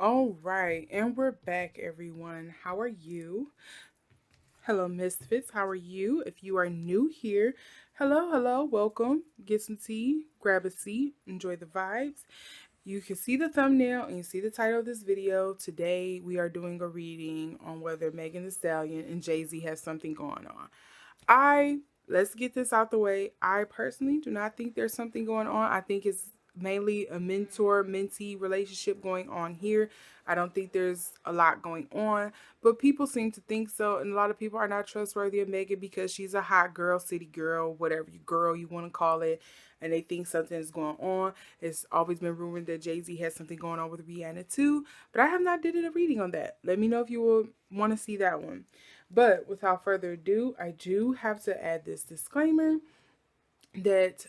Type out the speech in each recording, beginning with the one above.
All right, and we're back, everyone. How are you? Hello, Misfits. How are you? If you are new here, hello, welcome. Get some tea, grab a seat, enjoy the vibes. You can see the thumbnail and you see the title of this video. Today, we are doing a reading on whether Megan Thee Stallion and Jay-Z have something going on. Let's get this out the way. I personally do not think there's something going on. I think it's mainly a mentor-mentee relationship going on here. I don't think there's a lot going on, but people seem to think so, and a lot of people are not trustworthy of Megan because she's a hot girl, city girl, whatever girl you want to call it, and they think something is going on. It's always been rumored that Jay-Z has something going on with Rihanna too, but I have not did a reading on that. Let me know if you will want to see that one. But without further ado, I do have to add this disclaimer that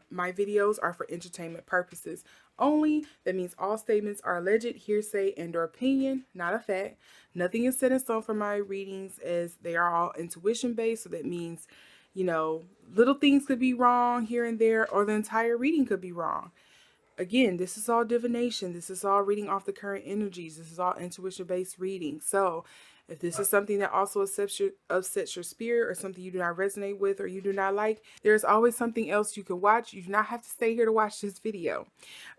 my videos are for entertainment purposes only. That means all statements are alleged hearsay and or opinion, not a fact. Nothing is set in stone for my readings as they are all intuition based. So that means, little things could be wrong here and there, or the entire reading could be wrong. Again, this is all divination. This is all reading off the current energies. This is all intuition based reading. So if this is something that also upsets your spirit or something you do not resonate with or you do not like, there's always something else you can watch. You do not have to stay here to watch this video.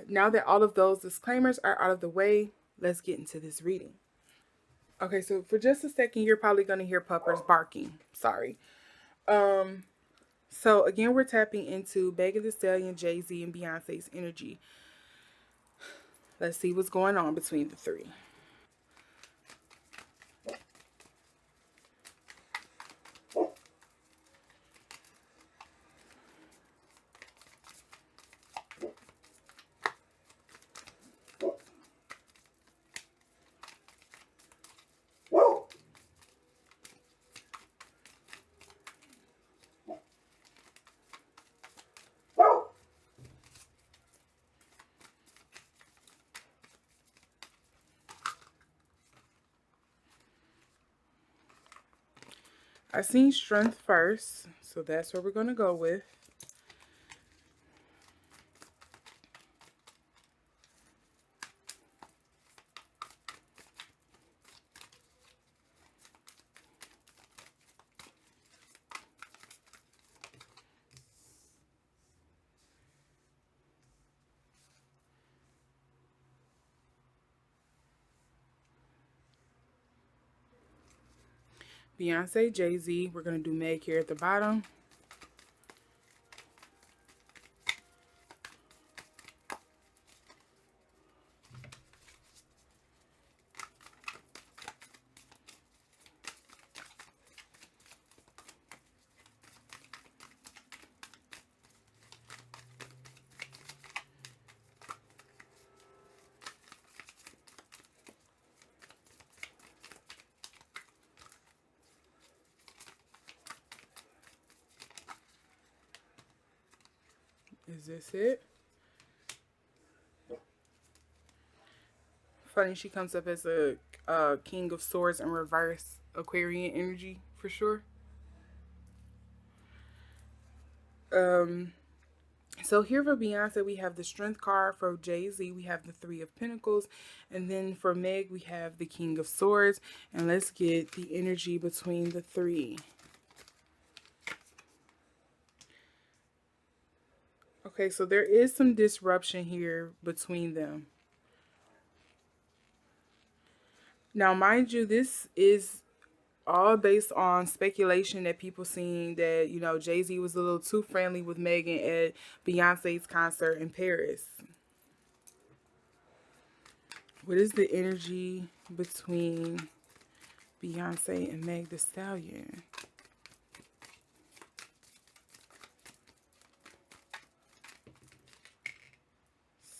Now that all of those disclaimers are out of the way, let's get into this reading. Okay, so for just a second, you're probably going to hear puppers barking. Sorry. So again, we're tapping into Megan Thee Stallion, Jay-Z, and Beyonce's energy. Let's see what's going on between the three. I seen strength first, so that's what we're going to go with. Beyonce, Jay-Z. We're going to do Meg here at the bottom. Is this it? Funny, she comes up as a King of Swords in reverse, Aquarian energy for sure. So here for Beyonce, we have the Strength card. For Jay-Z, we have the Three of Pentacles. And then for Meg, we have the King of Swords. And let's get the energy between the three. Okay, so there is some disruption here between them. Now, mind you, this is all based on speculation that people seeing that, Jay-Z was a little too friendly with Megan at Beyonce's concert in Paris. What is the energy between Beyonce and Meg Thee Stallion?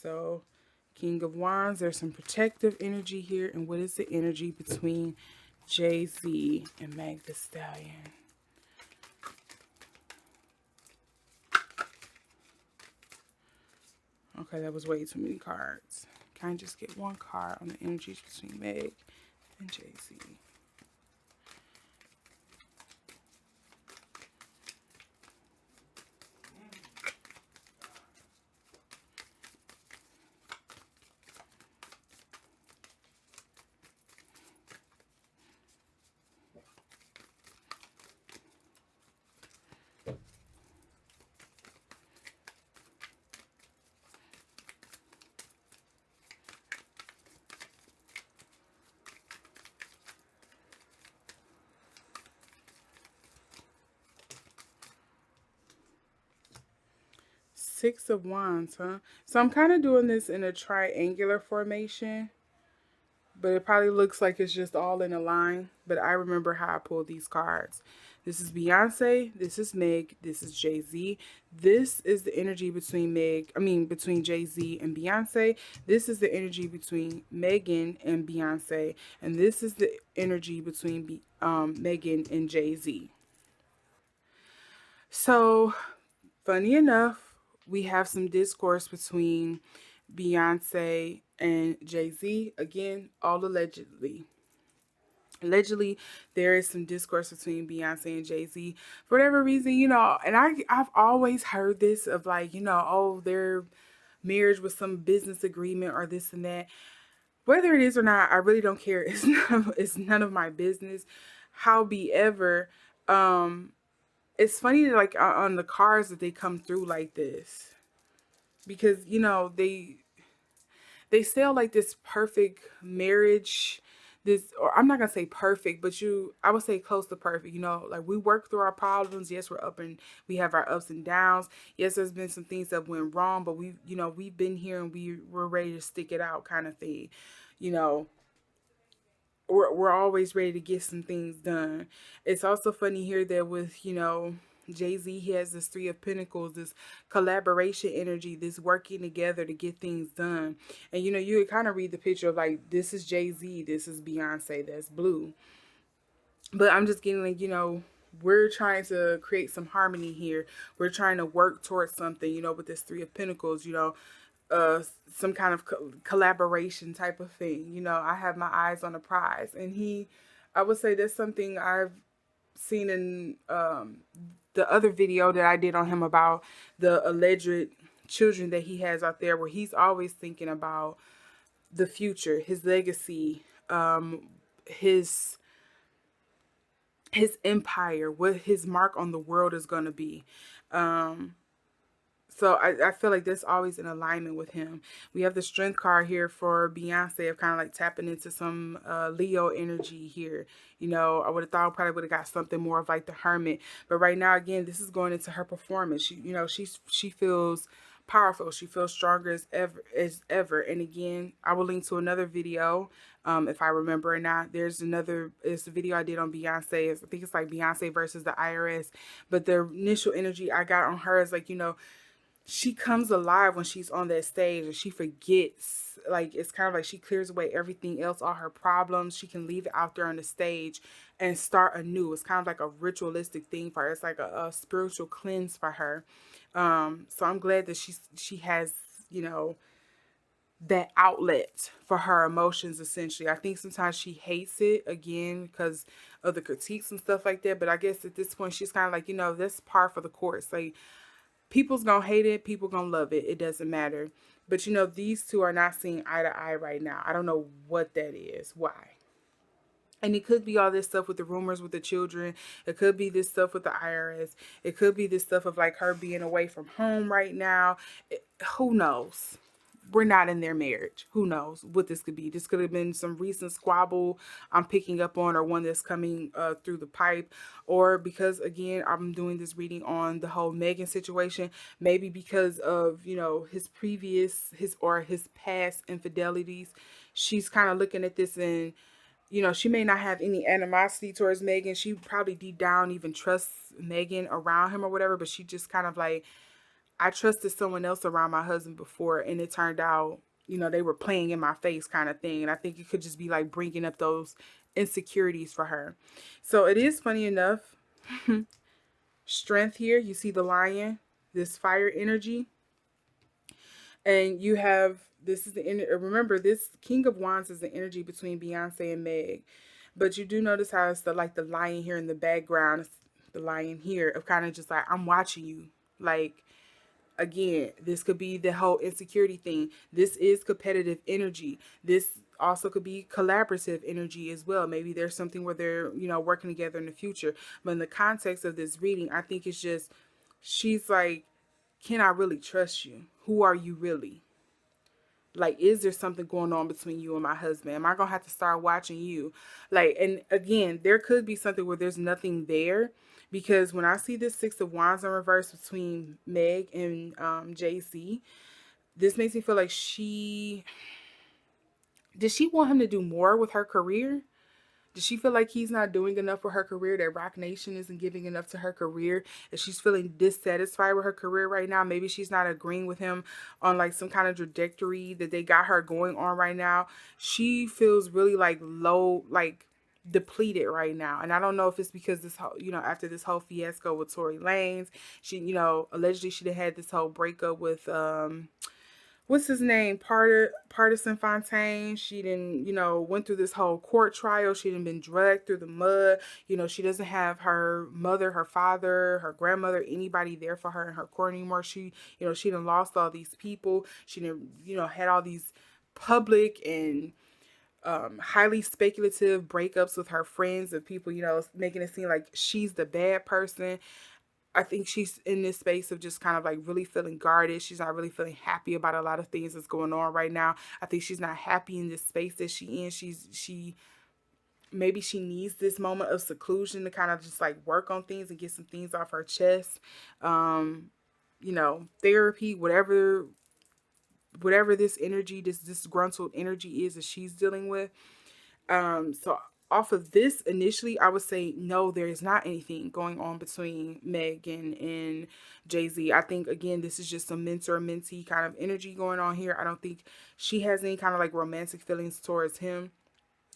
So, King of Wands, there's some protective energy here. And what is the energy between Jay-Z and Meg Thee Stallion? Okay, that was way too many cards. Can I just get one card on the energies between Meg and Jay-Z? Six of Wands, huh? So I'm kind of doing this in a triangular formation, but it probably looks like it's just all in a line. But I remember how I pulled these cards. This is Beyonce, this is Meg, this is Jay-Z. This is the energy between between Jay-Z and Beyonce. This is the energy between Megan and Beyonce. And this is the energy between Megan and Jay-Z. So, funny enough, we have some discourse between Beyonce and Jay-Z. Again, all allegedly. Allegedly, there is some discourse between Beyonce and Jay-Z. For whatever reason, and I've always heard this of like, oh, their marriage was some business agreement or this and that. Whether it is or not, I really don't care. It's none of my business. However, um, it's funny that like on the cards that they come through like this because they sell like this perfect marriage, this, or I'm not gonna say perfect, but I would say close to perfect. Like we work through our problems. Yes, we have our ups and downs. Yes, there's been some things that went wrong, but we've been here and we're ready to stick it out, kind of thing. You know, we're always ready to get some things done. It's also funny here that with, Jay-Z, he has this Three of Pentacles, this collaboration energy, this working together to get things done. And you kind of read the picture of like, this is Jay-Z, this is Beyonce, that's blue. But I'm just getting like, we're trying to create some harmony here. We're trying to work towards something, with this Three of Pentacles, uh some kind of collaboration type of thing. I have my eyes on the prize, and I would say that's something I've seen in the other video that I did on him about the alleged children that he has out there, where he's always thinking about the future, his legacy, his his empire, what his mark on the world is going to be. Um, So I feel like that's always in alignment with him. We have the strength card here for Beyonce of kind of like tapping into some Leo energy here. I would have thought I probably would have got something more of like the Hermit. But right now, again, this is going into her performance. She feels powerful. She feels stronger as ever. And again, I will link to another video, if I remember or not. It's a video I did on Beyonce. I think it's like Beyonce versus the IRS. But the initial energy I got on her is like, she comes alive when she's on that stage, and she forgets, like, it's kind of like she clears away everything else, all her problems. She can leave it out there on the stage and start anew. It's kind of like a ritualistic thing for her. It's like a spiritual cleanse for her. So I'm glad that she has, that outlet for her emotions. Essentially, I think sometimes she hates it, again, because of the critiques and stuff like that. But I guess at this point she's kind of like, that's par for the course. Like, people's gonna hate it, people gonna love it. It doesn't matter. But these two are not seeing eye to eye right now. I don't know what that is. Why? And it could be all this stuff with the rumors with the children. It could be this stuff with the IRS. It could be this stuff of like her being away from home right now. Who knows? We're not in their marriage. Who knows what this could be? This could have been some recent squabble I'm picking up on, or one that's coming through the pipe, or because again I'm doing this reading on the whole Megan situation. Maybe because of his past infidelities. She's kind of looking at this, and she may not have any animosity towards Megan. She probably deep down even trusts Megan around him or whatever, but she just kind of like, I trusted someone else around my husband before, and it turned out, they were playing in my face, kind of thing. And I think it could just be like bringing up those insecurities for her. So it is funny enough. Strength here. You see the lion, this fire energy. And you have, this is remember, this King of Wands is the energy between Beyonce and Meg. But you do notice how it's the lion here in the background. It's the lion here of kind of just like, I'm watching you. Like, again, this could be the whole insecurity thing. This is competitive energy. This also could be collaborative energy as well. Maybe there's something where they're, working together in the future. But in the context of this reading, I think it's just, she's like, can I really trust you? Who are you really? Like, is there something going on between you and my husband? Am I gonna have to start watching you? Like, and again, there could be something where there's nothing there, because when I see this Six of Wands in reverse between Meg and JC, this makes me feel like did she want him to do more with her career? Does she feel like he's not doing enough for her career, that Rock Nation isn't giving enough to her career, and she's feeling dissatisfied with her career right now? Maybe she's not agreeing with him on like some kind of trajectory that they got her going on right now. She feels really like low, like depleted right now. And I don't know if it's because this whole, after this whole fiasco with Tory Lanez, she, allegedly she had this whole breakup with what's his name, Partisan Fontaine. She didn't, went through this whole court trial. She didn't been dragged through the mud. She doesn't have her mother, her father, her grandmother, anybody there for her in her court anymore. She, she done lost all these people. She done, had all these public and highly speculative breakups with her friends of people, making it seem like she's the bad person. I think she's in this space of just kind of like really feeling guarded. She's not really feeling happy about a lot of things that's going on right now. I think she's not happy in this space that she in. She maybe she needs this moment of seclusion to kind of just like work on things and get some things off her chest. Therapy, whatever this energy, this disgruntled energy is that she's dealing with. So off of this, initially, I would say no, there is not anything going on between Megan and Jay-Z. I think, again, this is just some mentor-mentee kind of energy going on here. I don't think she has any kind of like romantic feelings towards him.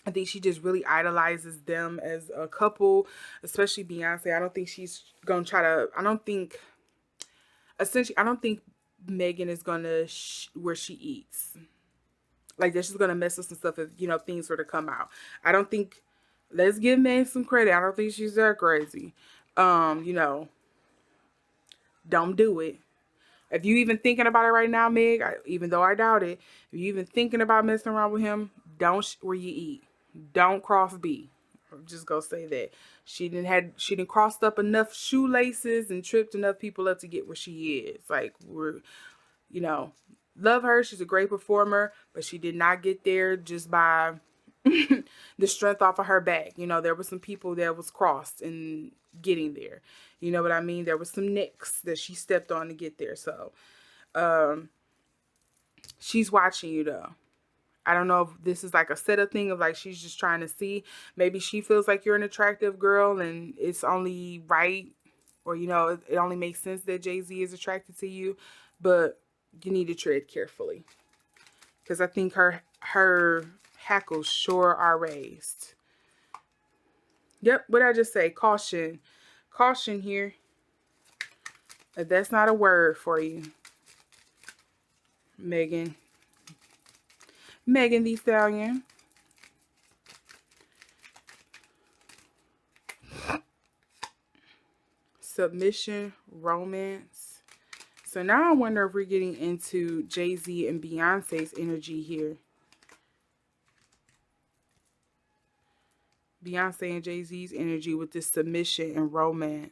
I think she just really idolizes them as a couple, especially Beyonce. I don't think she's going to try to, I don't think Megan is going to where she eats. Like, that's just gonna mess with some stuff if things were to come out. I don't think. Let's give Meg some credit. I don't think she's that crazy. Don't do it. If you even thinking about it right now, Meg, even though I doubt it, if you even thinking about messing around with him, don't where you eat. Don't cross B. I'm just gonna say that she didn't crossed up enough shoelaces and tripped enough people up to get where she is. Like, you know, love her. She's a great performer, but she did not get there just by the strength off of her back. There were some people that was crossed in getting there. You know what I mean? There was some necks that she stepped on to get there. So, she's watching you though. I don't know if this is like a setup thing of like she's just trying to see. Maybe she feels like you're an attractive girl and it's only right, or it only makes sense that Jay-Z is attracted to you, but you need to tread carefully, because I think her hackles sure are raised. Yep, what did I just say? Caution. Caution here. If that's not a word for you, Megan Thee Stallion. Submission, romance. So now I wonder if we're getting into Jay-Z and Beyonce's energy here. Beyonce and Jay-Z's energy with this submission and romance.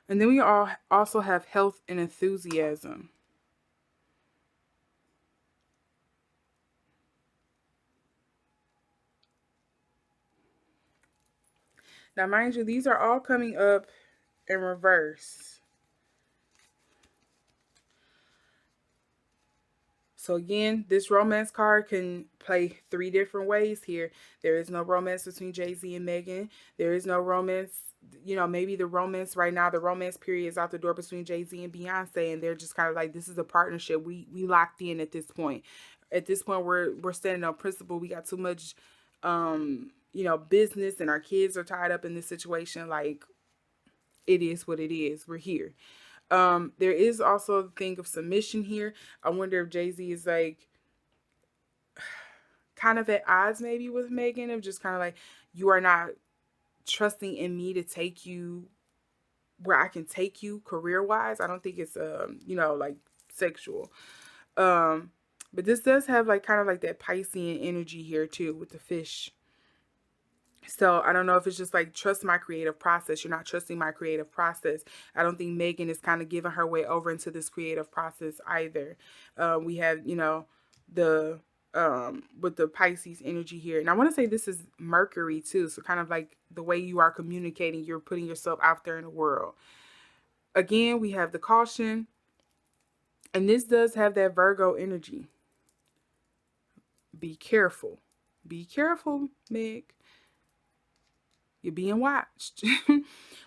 And then we also have health and enthusiasm. Now, mind you, these are all coming up in reverse. So again, this romance card can play 3 different ways here. There is no romance between Jay-Z and Megan. There is no romance. Maybe the romance right now, the romance period is out the door between Jay-Z and Beyonce, and they're just kind of like, this is a partnership. We locked in at this point. At this point, we're standing on principle. We got too much, business, and our kids are tied up in this situation. Like, it is what it is. We're here. There is also the thing of submission here. I wonder if Jay-Z is like kind of at odds maybe with Megan, of just kind of like, you are not trusting in me to take you where I can take you career-wise. I don't think it's like sexual. But this does have like kind of like that Piscean energy here too with the fish. So I don't know if it's just like trust my creative process. You're not trusting my creative process. I don't think Megan is kind of giving her way over into this creative process either. We have, you know, the with the Pisces energy here. And I want to say this is Mercury too. So kind of like the way you are communicating, you're putting yourself out there in the world. Again, we have the caution, and this does have that Virgo energy. Be careful. Be careful, Meg. You're being watched.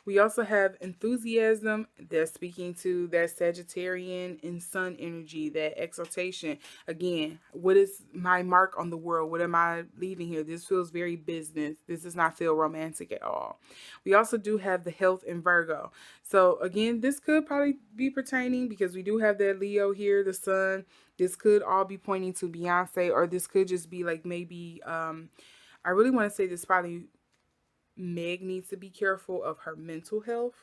We also have enthusiasm. They're speaking to that Sagittarian and Sun energy, that exaltation. Again, what is my mark on the world? What am I leaving here? This feels very business. This does not feel romantic at all. We also do have the health in Virgo. So again, this could probably be pertaining because we do have that Leo here, the Sun. This could all be pointing to Beyonce, or this could just be like maybe I really want to say this probably Meg needs to be careful of her mental health,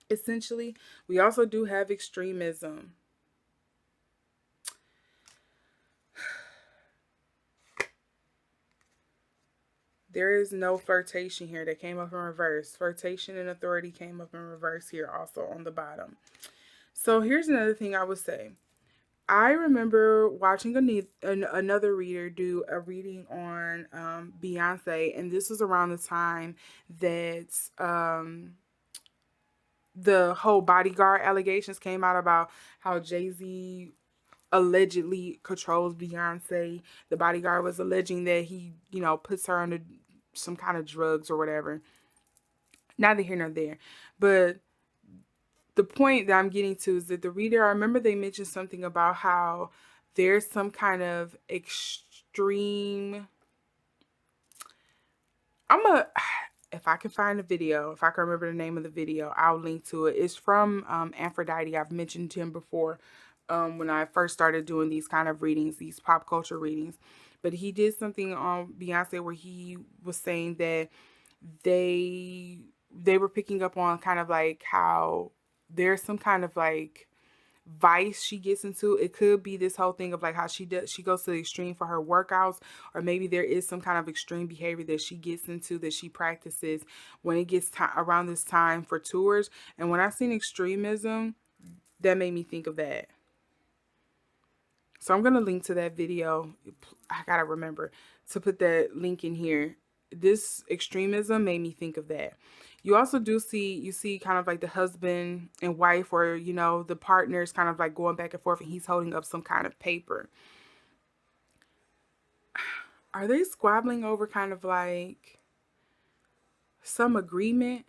essentially. We also do have extremism. There is no flirtation here. That came up in reverse. Flirtation and authority came up in reverse here also on the bottom. So here's another thing I would say. I remember watching another reader do a reading on Beyonce, and this was around the time that the whole bodyguard allegations came out about how Jay-Z allegedly controls Beyonce. The bodyguard was alleging that he, you know, puts her under some kind of drugs or whatever. Neither here nor there. But the point that I'm getting to is that the reader, I remember they mentioned something about how there's some kind of extreme. If I can find the video, if I can remember the name of the video, I'll link to it. It's from Aphrodite. I've mentioned him before when I first started doing these kind of readings, these pop culture readings. But he did something on Beyonce where he was saying that they were picking up on kind of like how there's some kind of like vice she gets into. It could be this whole thing of like how she goes to the extreme for her workouts, or maybe there is some kind of extreme behavior that she gets into, that she practices when it gets around this time for tours. And when I seen extremism, that made me think of that. So I'm going to link to that video. I got to remember to put that link in here. This extremism made me think of that. You also do see kind of like the husband and wife, or, you know, the partners kind of like going back and forth, and he's holding up some kind of paper. Are they squabbling over kind of like some agreement?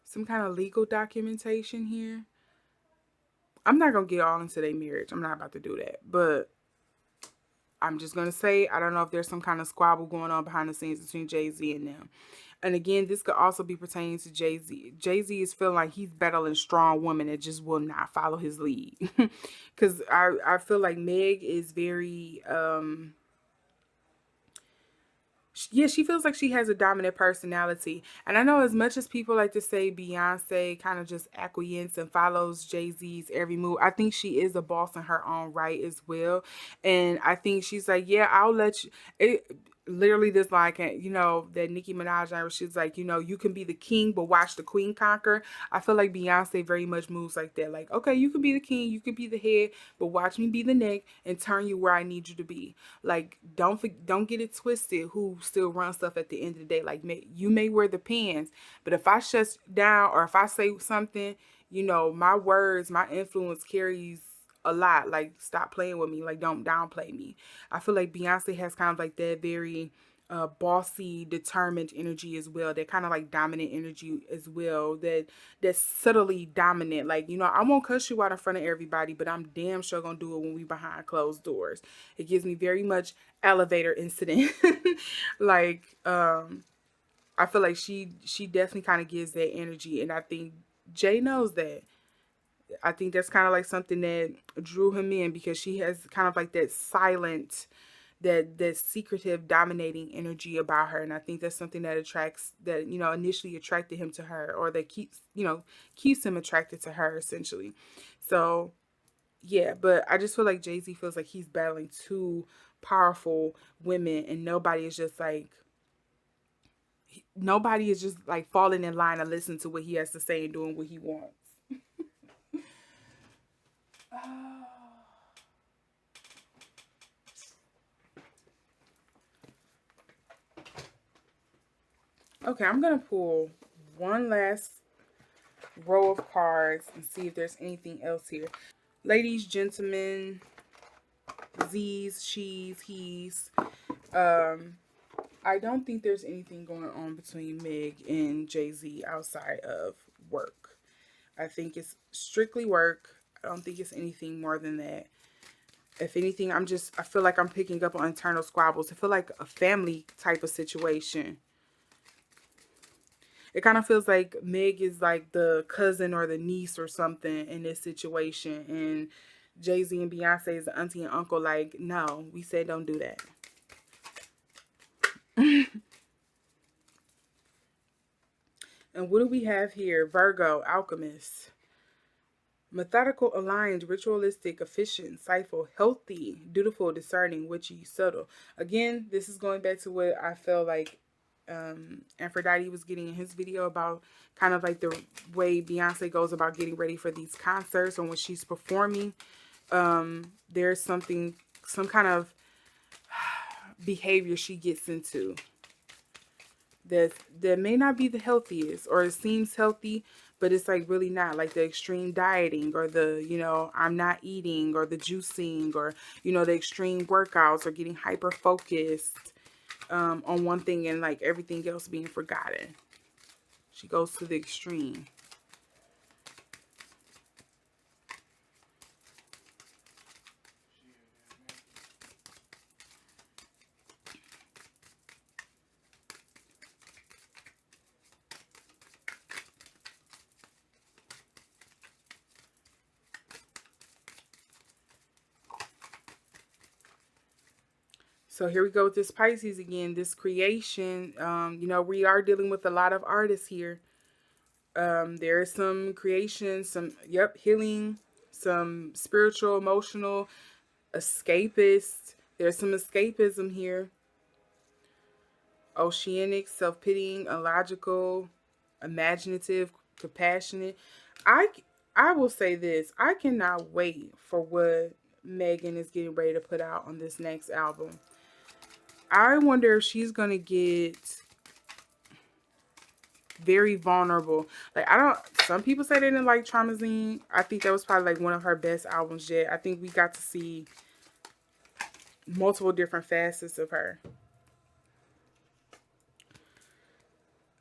Some kind of legal documentation here? I'm not going to get all into their marriage. I'm not about to do that. But I'm just going to say, I don't know if there's some kind of squabble going on behind the scenes between Jay-Z and them. And again, this could also be pertaining to Jay-Z. Jay-Z is feeling like he's battling strong women that just will not follow his lead. Because I feel like Meg is very... yeah, she feels like she has a dominant personality. And I know as much as people like to say Beyonce kind of just acquiesces and follows Jay-Z's every move, I think she is a boss in her own right as well. And I think she's like, yeah, I'll let you. Literally this line, you know, that Nicki Minaj, where she's like, you know, you can be the king, but watch the queen conquer. I feel like Beyonce very much moves like that. Like, okay, you can be the king, you can be the head, but watch me be the neck and turn you where I need you to be. Like, don't get it twisted who still runs stuff at the end of the day. Like, you may wear the pants, but if I shut down or if I say something, you know, my words, my influence carries a lot. Like, stop playing with me. Like, don't downplay me. I feel like Beyonce has kind of like that very bossy, determined energy as well. That kind of like dominant energy as well. That's subtly dominant. Like, you know, I won't cuss you out in front of everybody, but I'm damn sure gonna do it when we behind closed doors. It gives me very much elevator incident. Like, I feel like she definitely kind of gives that energy, and I think Jay knows that. I think that's kind of like something that drew him in, because she has kind of like that silent, that secretive, dominating energy about her. And I think that's something that attracts, that, you know, initially attracted him to her, or that keeps him attracted to her, essentially. So yeah, but I just feel like Jay-Z feels like he's battling two powerful women, and nobody is just like falling in line and listening to what he has to say and doing what he wants. Okay, I'm gonna pull one last row of cards and see if there's anything else here. Ladies, gentlemen, Z's, she's, he's. I don't think there's anything going on between Meg and Jay-Z outside of work. I think it's strictly work. I don't think it's anything more than that. If anything, I feel like I'm picking up on internal squabbles. I feel like a family type of situation. It kind of feels like Meg is like the cousin or the niece or something in this situation. And Jay-Z and Beyonce is the auntie and uncle. Like, no, we said don't do that. And what do we have here? Virgo, alchemist. Methodical, aligned, ritualistic, efficient, insightful, healthy, dutiful, discerning, witchy, subtle. Again, this is going back to what I felt like Aphrodite was getting in his video about kind of like the way Beyonce goes about getting ready for these concerts, or when she's performing. There's some kind of behavior she gets into that may not be the healthiest, or it seems healthy, but it's like really not, like the extreme dieting, or the, I'm not eating, or the juicing, or, the extreme workouts, or getting hyper focused on one thing and like everything else being forgotten. She goes to the extreme. So here we go with this Pisces again, this creation. We are dealing with a lot of artists here. There is some creation, healing, some spiritual, emotional, escapist. There's some escapism here. Oceanic, self-pitying, illogical, imaginative, compassionate. I will say this. I cannot wait for what Megan is getting ready to put out on this next album. I wonder if she's going to get very vulnerable. Like, some people say they didn't like Traumazine. I think that was probably like one of her best albums yet. I think we got to see multiple different facets of her.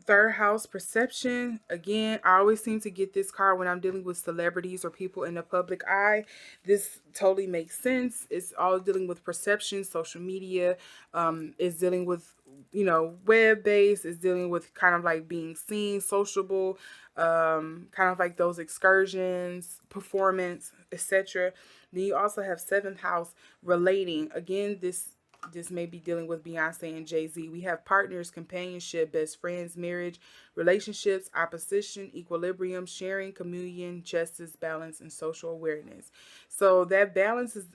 Third house, perception. Again, I always seem to get this card when I'm dealing with celebrities or people in the public eye. This totally makes sense. It's all dealing with perception, social media. It's dealing with, web-based. It's dealing with kind of like being seen, sociable, kind of like those excursions, performance, etc. Then you also have seventh house, relating. Again, this may be dealing with Beyonce and Jay-Z. We have partners, companionship, best friends, marriage, relationships, opposition, equilibrium, sharing, communion, justice, balance, and social awareness. So that balance is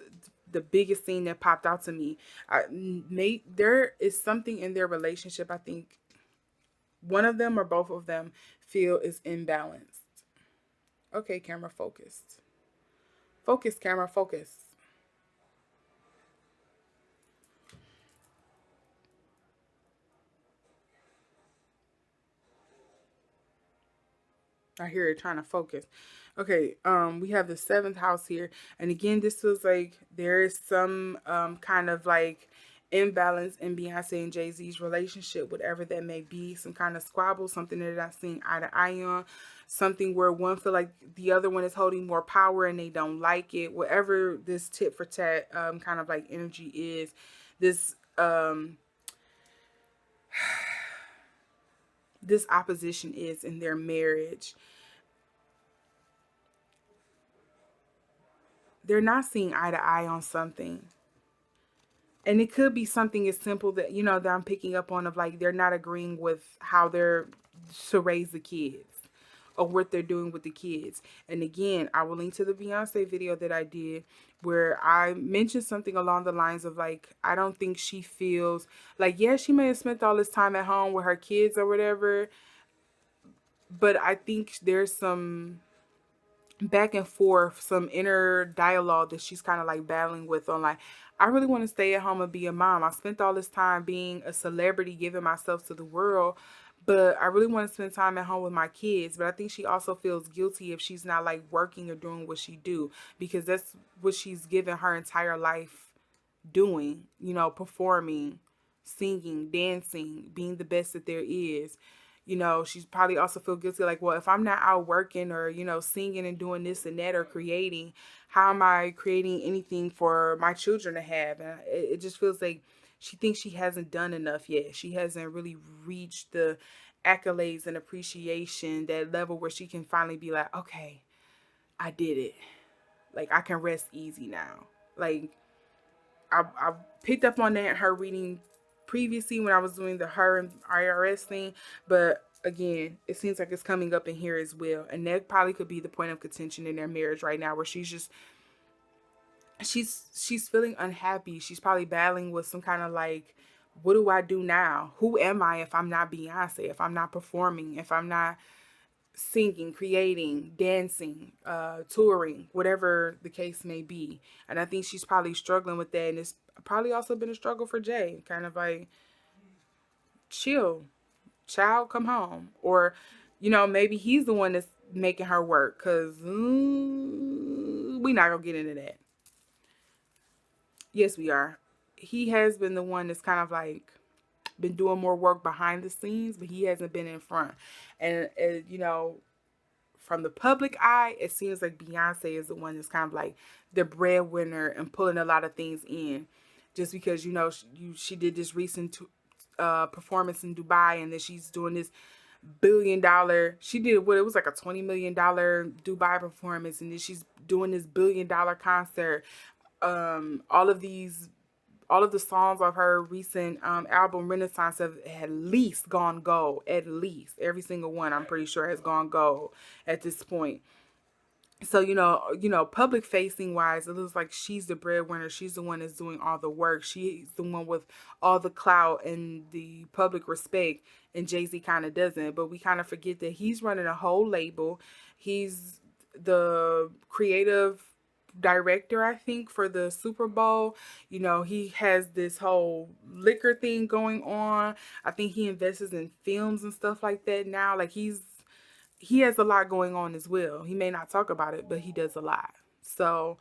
the biggest thing that popped out to me. There is something in their relationship, I think one of them or both of them feel is imbalanced. Okay, camera focused. Focus, camera, focus. I hear it trying to focus. Okay, we have the seventh house here. And again, this feels like there is some kind of like imbalance in Beyonce and Jay-Z's relationship, whatever that may be. Some kind of squabble, something that they're not seeing eye to eye on. Something where one feel like the other one is holding more power and they don't like it. Whatever this tit for tat kind of like energy is, this this opposition is in their marriage. They're not seeing eye to eye on something. And it could be something as simple that, that I'm picking up on, of like they're not agreeing with how they're to raise the kids. of what they're doing with the kids. And again, I will link to the Beyonce video that I did where I mentioned something along the lines of like, I don't think she feels like, yeah, she may have spent all this time at home with her kids or whatever, but I think there's some back and forth, some inner dialogue that she's kind of like battling with on like, I really want to stay at home and be a mom. I spent all this time being a celebrity, giving myself to the world, but I really want to spend time at home with my kids. But I think she also feels guilty if she's not like working or doing what she do, because that's what she's given her entire life doing, performing, singing, dancing, being the best that there is. She's probably also feel guilty like, well, if I'm not out working or, singing and doing this and that or creating, how am I creating anything for my children to have? And it just feels like she thinks she hasn't done enough yet. She hasn't really reached the accolades and appreciation, that level where she can finally be like, okay, I did it. Like, I can rest easy now. Like, I picked up on that in her reading previously when I was doing the her and IRS thing, but again, it seems like it's coming up in here as well, and that probably could be the point of contention in their marriage right now, where she's feeling unhappy. She's probably battling with some kind of like, what do I do now? Who am I if I'm not Beyonce? If I'm not performing? If I'm not singing, creating, dancing, touring, whatever the case may be. And I think she's probably struggling with that. And it's probably also been a struggle for Jay. Kind of like, chill, child, come home. Or, maybe he's the one that's making her work, because we not going to get into that. Yes, we are. He has been the one that's kind of like been doing more work behind the scenes, but he hasn't been in front. And, from the public eye, it seems like Beyonce is the one that's kind of like the breadwinner and pulling a lot of things in. Just because, she did this recent performance in Dubai, and then she's doing this $1 billion. She did what, it was like a $20 million Dubai performance, and then she's doing this $1 billion concert. All of the songs of her recent album Renaissance have at least gone gold. At least every single one, I'm pretty sure, has gone gold at this point. So, public facing wise, it looks like she's the breadwinner. She's the one that's doing all the work. She's the one with all the clout and the public respect, and Jay-Z kind of doesn't. But we kind of forget that he's running a whole label. He's the creative director, I think, for the Super Bowl. He has this whole liquor thing going on. I think he invests in films and stuff like that now. Like, he has a lot going on as well. He may not talk about it, but he does a lot. So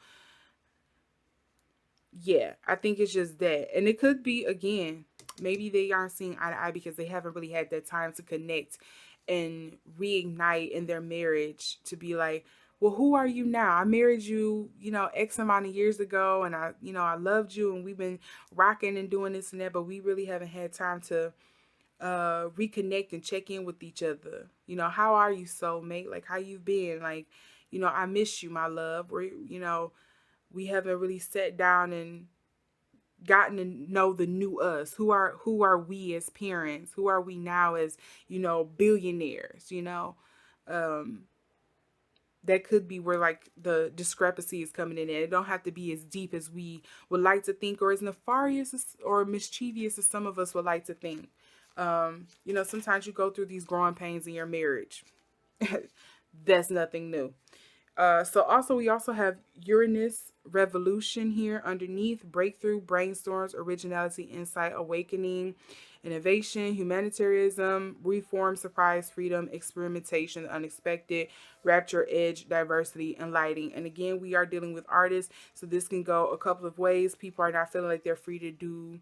yeah, I think it's just that. And it could be, again, maybe they aren't seeing eye to eye because they haven't really had that time to connect and reignite in their marriage, to be like, well, who are you now? I married you, X amount of years ago, and I loved you, and we've been rocking and doing this and that, but we really haven't had time to reconnect and check in with each other. How are you, soulmate? Like, how you been? Like, I miss you, my love. We haven't really sat down and gotten to know the new us. Who are we as parents? Who are we now as, billionaires? That could be where like the discrepancy is coming in. It don't have to be as deep as we would like to think, or as nefarious or mischievous as some of us would like to think. Sometimes you go through these growing pains in your marriage. That's nothing new. So also, we also have Uranus revolution here underneath: breakthrough, brainstorms, originality, insight, awakening, innovation, humanitarianism, reform, surprise, freedom, experimentation, unexpected, rapture, edge, diversity, and lighting. And again, we are dealing with artists, so this can go a couple of ways. People are not feeling like they're free to do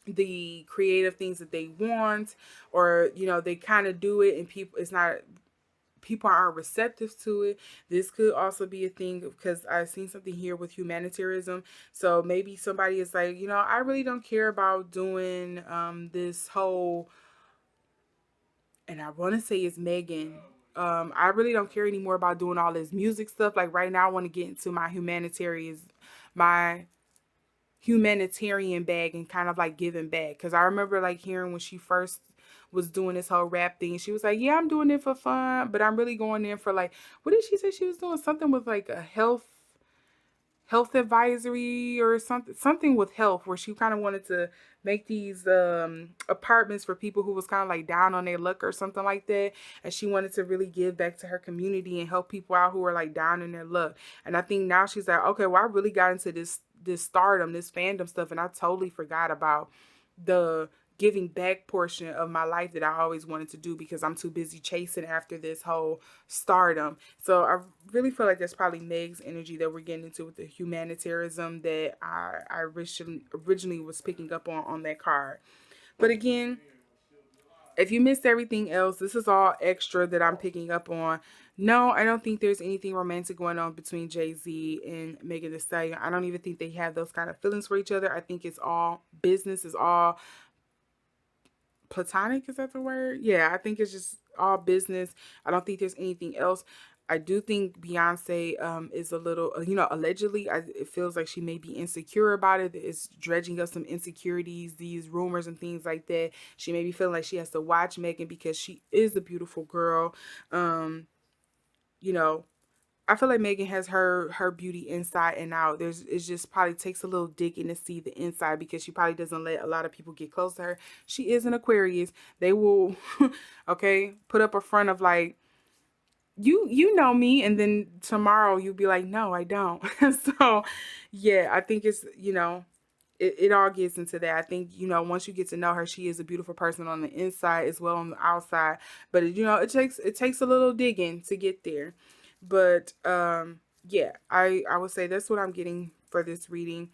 the creative things that they want, or they kind of do it and people aren't receptive to it. This could also be a thing because I've seen something here with humanitarianism. So maybe somebody is like, I really don't care about doing this whole, and I want to say it's Megan. I really don't care anymore about doing all this music stuff. Like, right now, I want to get into my humanitarian bag and kind of like giving back. Because I remember like hearing when she first was doing this whole rap thing. She was like, yeah, I'm doing it for fun, but I'm really going in for like, what did she say she was doing? Something with like a health advisory or something with health, where she kind of wanted to make these apartments for people who was kind of like down on their luck or something like that, and she wanted to really give back to her community and help people out who are like down in their luck. And I think now she's like, okay, well, I really got into this stardom, this fandom stuff, and I totally forgot about the giving back portion of my life that I always wanted to do, because I'm too busy chasing after this whole stardom. So I really feel like that's probably Meg's energy that we're getting into with the humanitarianism that I originally was picking up on that card. But again, if you missed everything else, this is all extra that I'm picking up on. No, I don't think there's anything romantic going on between Jay-Z and Megan Thee Stallion. I don't even think they have those kind of feelings for each other. I think it's all business, it's all platonic. Is that the word? Yeah, I think it's just all business. I don't think there's anything else. I do think Beyonce is a little, allegedly, it feels like she may be insecure about it. It's dredging up some insecurities, these rumors and things like that. She may be feeling like she has to watch Megan because she is a beautiful girl. Um, you know, I feel like Megan has her beauty inside and out. It just probably takes a little digging to see the inside, because she probably doesn't let a lot of people get close to her. She is an Aquarius. They will okay, put up a front of like, you know me, and then tomorrow you'll be like, no, I don't. So yeah, I think it's, it all gets into that. I think, once you get to know her, she is a beautiful person on the inside as well on the outside. But it takes a little digging to get there. But yeah, I would say that's what I'm getting for this reading.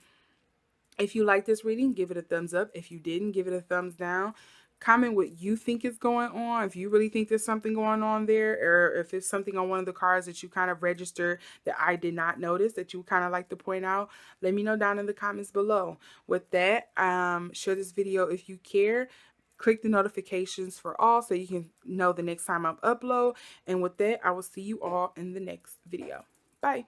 If you like this reading, give it a thumbs up. If you didn't, give it a thumbs down. Comment what you think is going on. If you really think there's something going on there, or if it's something on one of the cards that you kind of registered that I did not notice that you kind of like to point out, let me know down in the comments below. With that, share this video if you care. Click the notifications for all so you can know the next time I upload. And with that, I will see you all in the next video. Bye.